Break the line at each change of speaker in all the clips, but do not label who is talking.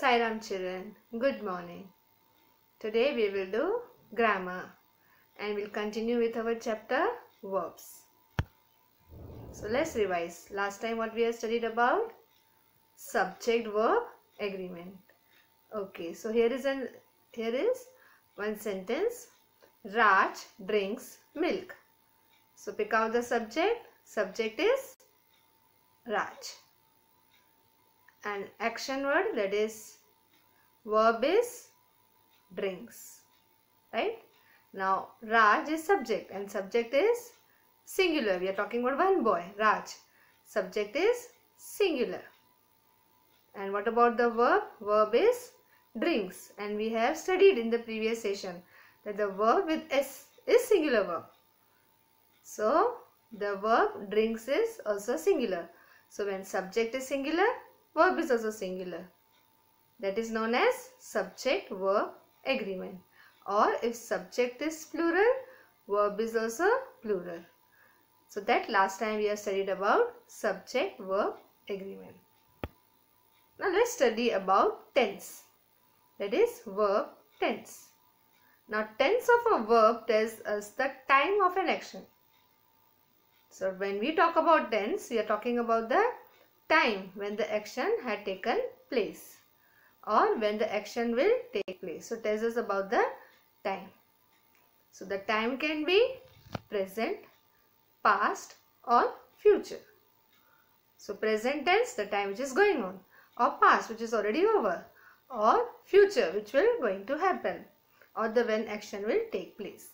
Sai Ram children, good morning. Today we will do grammar and we'll continue with our chapter verbs. So let's revise. Last time what we have studied about? Subject verb agreement. Okay, so here is one sentence. Raj drinks milk. So pick out the subject. Subject is Raj. And action word, that is verb is drinks. Right? Now Raj is subject and subject is singular. We are talking about one boy, Raj. Subject is singular. And what about the verb? Verb is drinks. And we have studied in the previous session that the verb with S is singular verb. So the verb drinks is also singular. So when subject is singular, verb is also singular. That is known as subject verb agreement. Or if subject is plural, verb is also plural. So that last time we have studied about subject verb agreement. Now let's study about tense. That is verb tense. Now tense of a verb tells us the time of an action. So when we talk about tense, we are talking about the time when the action had taken place or when the action will take place. So tells us about the time. So the time can be present, past or future. So present tense, the time which is going on, or past which is already over, or future which will going to happen, or the when action will take place.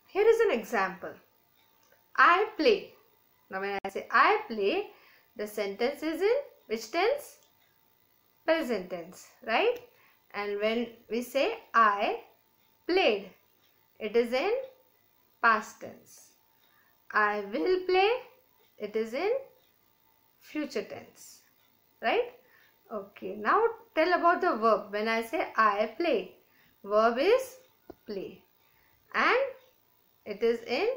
Here is an example. I play. Now when I say I play, the sentence is in which tense? Present tense, right? And when we say I played, it is in past tense. I will play, it is in future tense, right? Okay, now tell about the verb. When I say I play, verb is play and it is in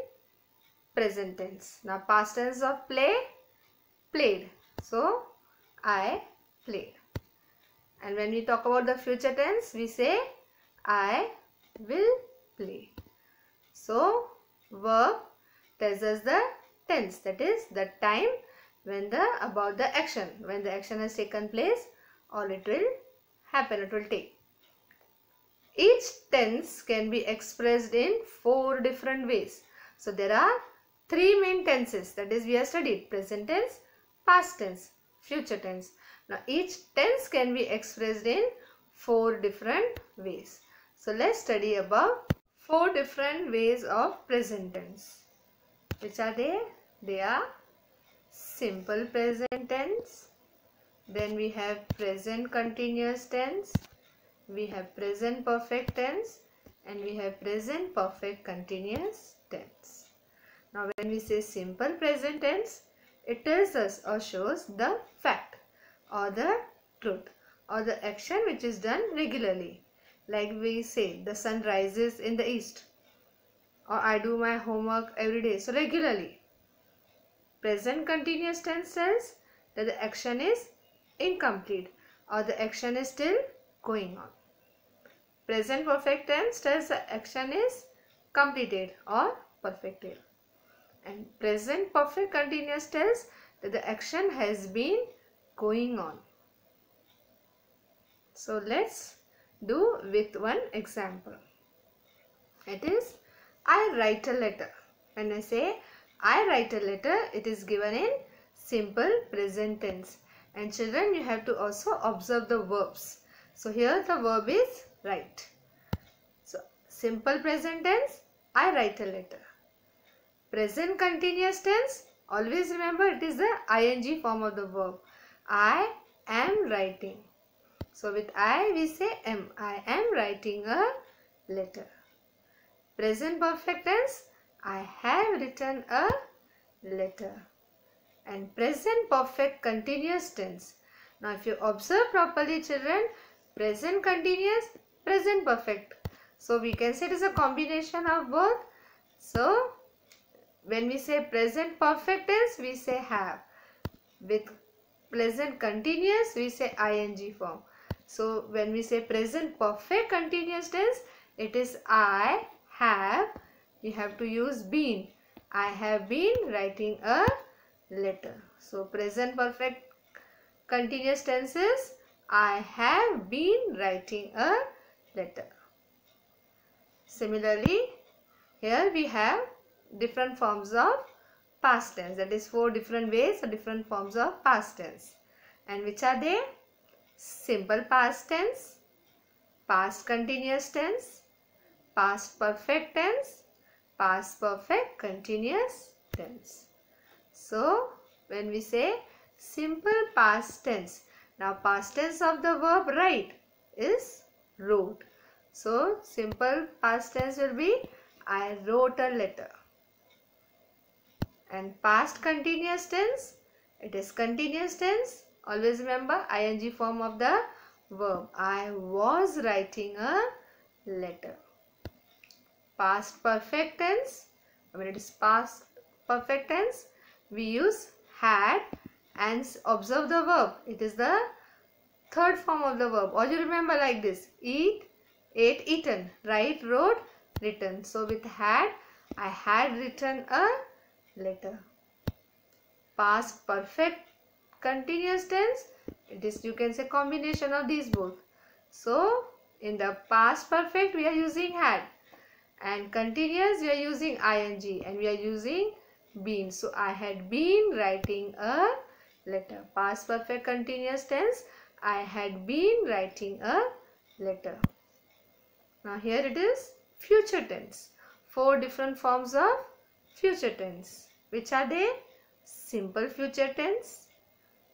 present tense. Now past tense of play, played. So I played. And when we talk about the future tense, we say I will play. So verb tells us the tense, that is the time when about the action, when the action has taken place or it will happen, it will take. Each tense can be expressed in 4 different ways. So there are 3 main tenses, that is we have studied present tense, past tense, future tense. Now each tense can be expressed in 4 different ways. So let's study about 4 different ways of present tense. Which are they? They are simple present tense. Then we have present continuous tense. We have present perfect tense. And we have present perfect continuous tense. Now when we say simple present tense, it tells us or shows the fact or the truth or the action which is done regularly. Like we say the sun rises in the east, or I do my homework every day, so regularly. Present continuous tense says that the action is incomplete or the action is still going on. Present perfect tense tells the action is completed or perfected. And present perfect continuous tells that the action has been going on. So let's do with one example. It is I write a letter. When I say I write a letter, it is given in simple present tense. And children, you have to also observe the verbs. So here the verb is write. So simple present tense, I write a letter. Present continuous tense, always remember it is the ing form of the verb. I am writing. So with I we say am. I am writing a letter. Present perfect tense, I have written a letter. And present perfect continuous tense. Now if you observe properly children, present continuous, present perfect. So we can say it is a combination of both. So when we say present perfect tense, we say have. With present continuous, we say ing form. So when we say present perfect continuous tense, it is I have, you have to use been. I have been writing a letter. So present perfect continuous tense is I have been writing a letter. Similarly, here we have different forms of past tense, that is 4 different ways or different forms of past tense. And which are they? Simple past tense, past continuous tense, past perfect tense, past perfect continuous tense. So when we say simple past tense, now past tense of the verb write is wrote. So simple past tense will be I wrote a letter. And past continuous tense, it is continuous tense. Always remember ing form of the verb. I was writing a letter. Past perfect tense, when it is past perfect tense, we use had and observe the verb. It is the third form of the verb. Or you remember like this: eat, ate, eaten, write, wrote, written. So with had, I had written a letter. Past perfect continuous tense, it is, you can say, combination of these both. So in the past perfect we are using had, and continuous we are using ing, and we are using been. So I had been writing a letter. Past perfect continuous tense, I had been writing a letter. Now here it is future tense. 4 different forms of future tense. Which are they? Simple future tense,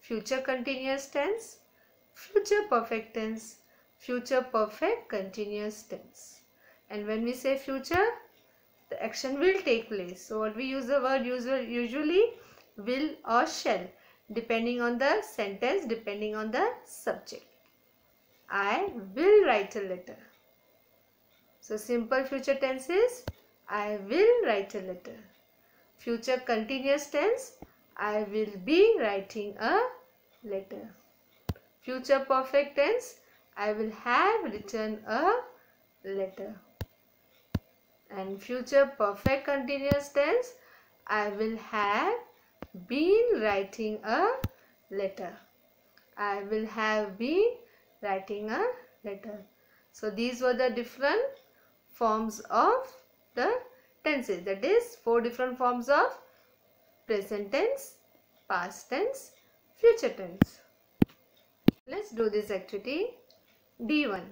future continuous tense, future perfect tense, future perfect continuous tense. And when we say future, the action will take place. So what we use the word usually will or shall, depending on the sentence, depending on the subject. I will write a letter. So simple future tense is I will write a letter. Future continuous tense, I will be writing a letter. Future perfect tense, I will have written a letter. And future perfect continuous tense, I will have been writing a letter. I will have been writing a letter. So these were the different forms of the tenses, that is 4 different forms of present tense, past tense, future tense. Let's do this activity. D1.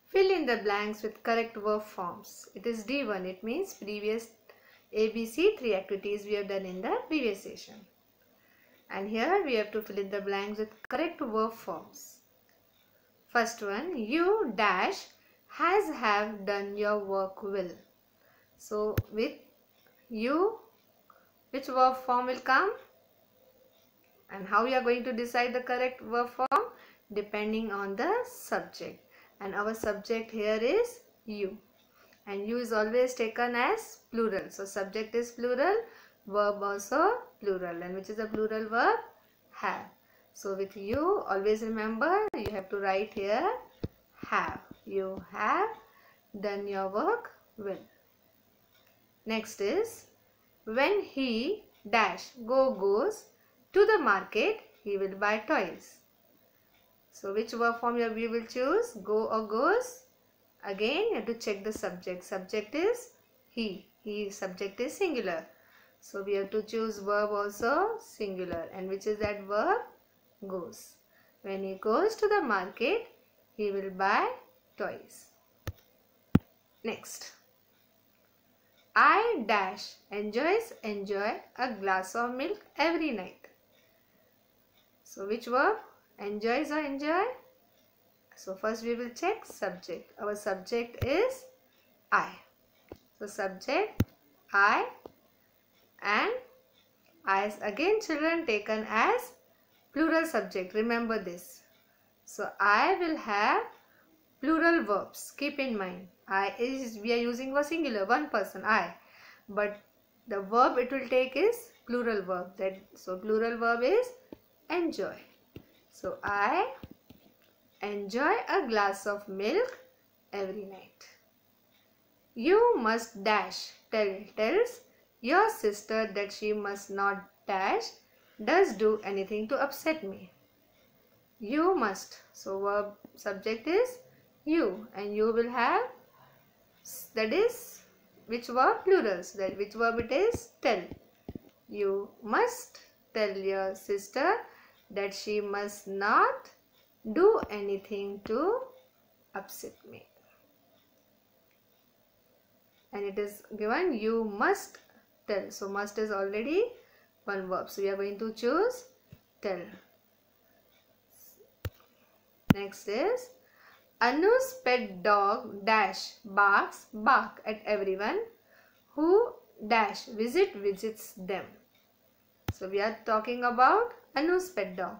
Fill in the blanks with correct verb forms. It is D1. It means previous ABC 3 activities we have done in the previous session. And here we have to fill in the blanks with correct verb forms. First one, you dash has have done your work well. So with you, which verb form will come? And how we are going to decide the correct verb form? Depending on the subject. And our subject here is you. And you is always taken as plural. So subject is plural, verb also plural. And which is a plural verb? Have. So with you, always remember you have to write here have. You have done your work well. Next is when he dash goes to the market, he will buy toys. So which verb form we will choose? Go or goes? Again you have to check the subject. Subject is he. He subject is singular. So we have to choose verb also singular. And which is that verb? Goes. When he goes to the market, he will buy toys. Next. I dash enjoy a glass of milk every night. So which verb? Enjoys or enjoy? So first we will check subject. Our subject is I. So subject I, and I is again children taken as plural subject. Remember this. So I will have plural verbs. Keep in mind. I is, we are using for singular, one person, I. But the verb it will take is plural verb. So plural verb is enjoy. So I enjoy a glass of milk every night. You must dash tells your sister that she must not dash does do anything to upset me. You must. So verb subject is you, and you will have, that is which verb? Plural. So that which verb it is? Tell. You must tell your sister that she must not do anything to upset me. And it is given you must tell. So must is already one verb. So we are going to choose tell. Next is Anu's pet dog dash barks bark at everyone who dash visits them. So we are talking about Anu's pet dog.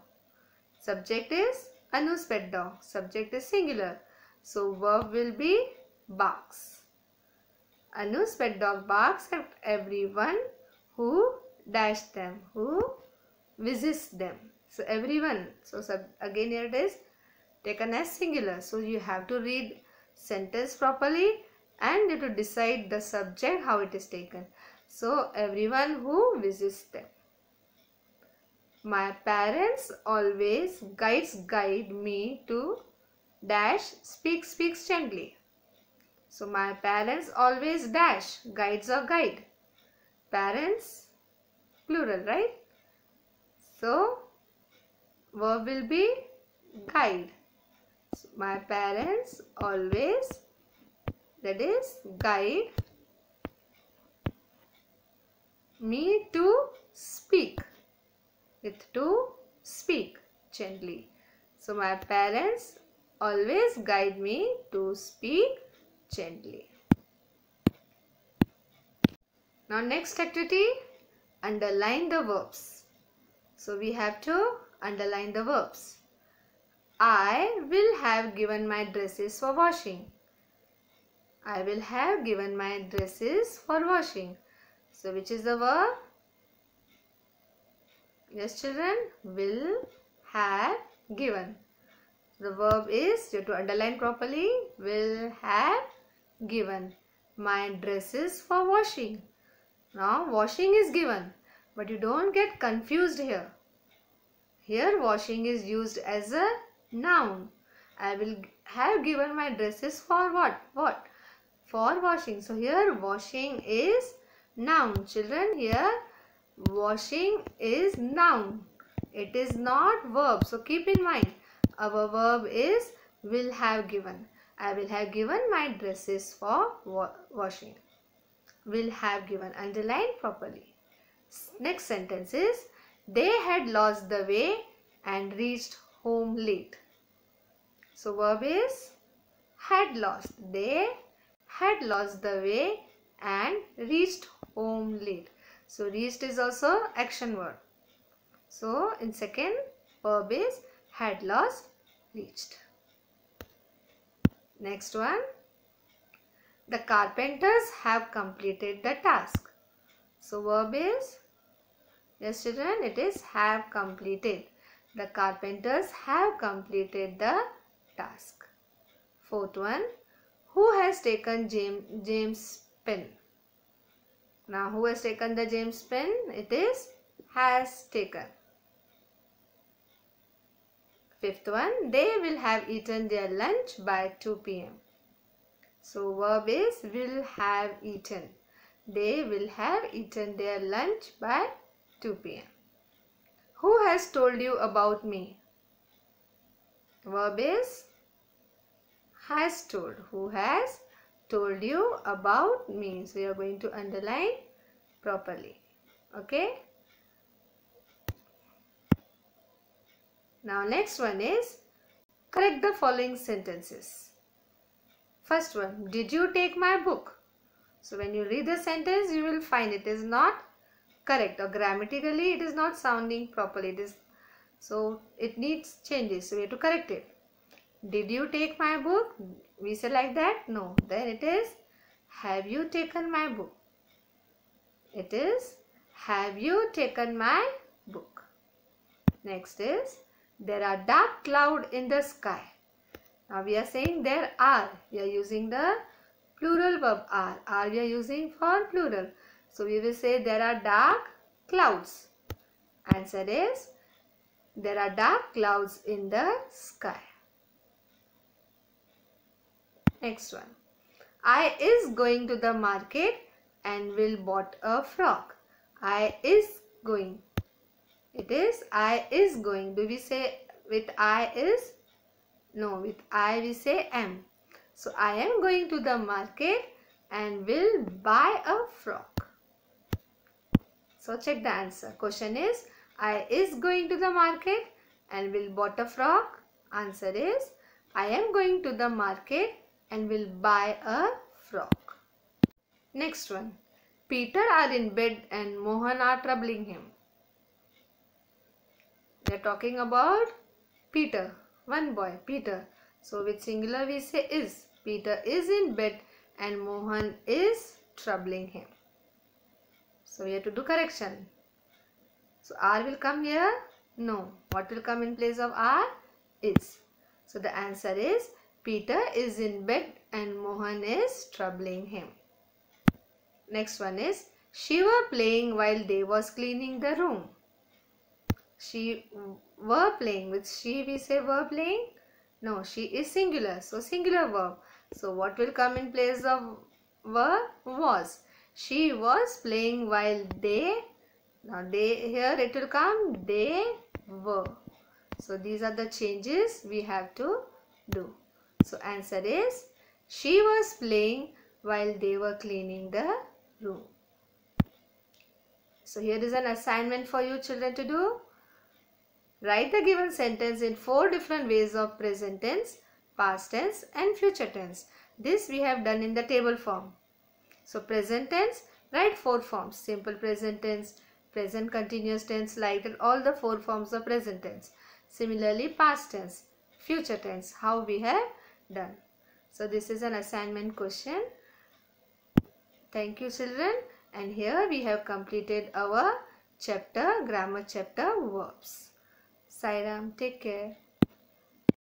Subject is Anu's pet dog. Subject is singular. So verb will be barks. Anu's pet dog barks at everyone who dash them, who visits them. So everyone. So again here it is taken as singular. So you have to read sentence properly and you have to decide the subject how it is taken. So everyone who visits them. My parents always guide me to dash speaks gently. So my parents always dash guides or guide. Parents plural, right? So verb will be guide. So my parents always, that is guide me to speak, with to speak gently. So my parents always guide me to speak gently. Now next activity, underline the verbs. So we have to underline the verbs. I will have given my dresses for washing. I will have given my dresses for washing. So which is the verb? Yes children, will have given. The verb is, you have to underline properly, will have given my dresses for washing. Now washing is given, but you don't get confused here. Here washing is used as a noun. I will have given my dresses for what? What? For washing. So here washing is noun. Children, here washing is noun. It is not verb. So keep in mind, our verb is will have given. I will have given my dresses for washing. Will have given. Underline properly. Next sentence is, they had lost the way and reached home late. So verb is had lost. They had lost the way and reached home late. So reached is also action word. So in second, verb is had lost, reached. Next one, the carpenters have completed the task. So verb is, yes children, it is have completed. The carpenters have completed the task. Fourth one, who has taken James' pen? Now who has taken the James' pen? It is has taken. Fifth one, they will have eaten their lunch by 2 p.m. So verb is will have eaten. They will have eaten their lunch by 2 p.m. Who has told you about me? Verb is has told. Who has told you about me? So you are going to underline properly. Okay. Now next one is correct the following sentences. First one, did you take my book? So when you read the sentence, you will find it is not correct, or grammatically it is not sounding properly. So it needs changes. So we have to correct it. Did you take my book? We say like that? No. Then it is, have you taken my book? It is, have you taken my book? Next is, there are dark clouds in the sky. Now we are saying there are. We are using the plural verb are. Are we are using for plural. So we will say there are dark clouds. Answer is, there are dark clouds in the sky. Next one. I is going to the market and will bought a frock. I is going. It is I is going. Do we say with I is? No, with I we say am. So I am going to the market and will buy a frock. So check the answer. Question is, I is going to the market and will bought a frock. Answer is, I am going to the market and will buy a frock. Next one. Peter are in bed and Mohan are troubling him. We are talking about Peter, one boy, Peter. So with singular we say is. Peter is in bed and Mohan is troubling him. So we have to do correction. So R will come here? No. What will come in place of R? Is. So the answer is, Peter is in bed and Mohan is troubling him. Next one is, she were playing while they was cleaning the room. She were playing. With she we say were playing? No, she is singular. So singular verb. So what will come in place of were? Was. She was playing while they. Now they, here it will come they were. So these are the changes we have to do. So answer is, she was playing while they were cleaning the room. So here is an assignment for you children to do. Write the given sentence in 4 different ways of present tense, past tense and future tense. This we have done in the table form. So present tense, write 4 forms. Simple present tense, present continuous tense, like that, all the 4 forms of present tense. Similarly past tense, future tense, how we have done. So this is an assignment question. Thank you children. And here we have completed our chapter, grammar chapter, verbs. Sai Ram, take care.